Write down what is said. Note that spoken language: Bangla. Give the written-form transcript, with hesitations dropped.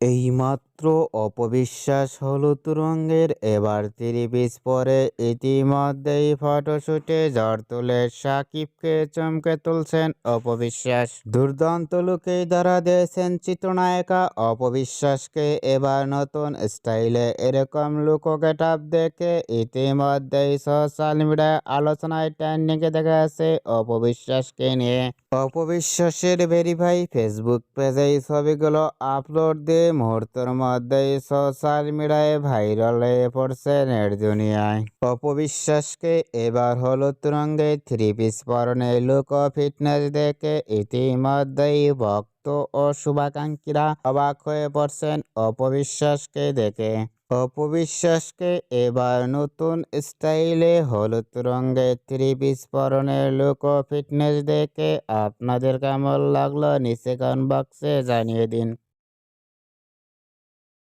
এইমাত্র অপবিশ্বাস হলুদ রঙের এবার ত্রিপিস পরে ইতিমধ্যেই ফটোশুটে ঝড় তুলে সাকিবকে চমকে তুলছেন অপবিশ্বাস। দুর্দান্ত লুকেই ধরা দিয়েছেন চিত্রনায়িকা অপবিশ্বাসকে। এবার নতুন স্টাইলে এরকম লুক ও গেটআপ দেখে ইতিমধ্যেই সোশ্যাল মিডিয়ায় আলোচনায় ট্রেন্ডিংয়ে দেখা যাচ্ছে অপবিশ্বাসকে নিয়ে। অপবিশ্বাসের ভেরিফাই ফেসবুক পেজে এই ছবিগুলো আপলোড দিয়ে মুহূর্তের মধ্যেই সোশ্যাল মিডিয়ায় ভাইরাল হয়ে পড়ছে নেট দুনিয়ায়। অপবিশ্বাসকে এবার হলুদ রঙের থ্রি পিস পরনে লুক ও ফিটনেস দেখে ইতিমধ্যেই ভক্ত ও শুভাকাঙ্ক্ষীরা অবাক হয়ে পড়ছেন অপবিশ্বাসকে দেখে। অপবিশ্বাসকে এবার নতুন স্টাইলে হলুদ রঙের থ্রি পিস পরনের লুক ও ফিটনেস দেখে আপনাদের কেমন লাগলো নিচে কমেন্ট বক্সে জানিয়ে দিন।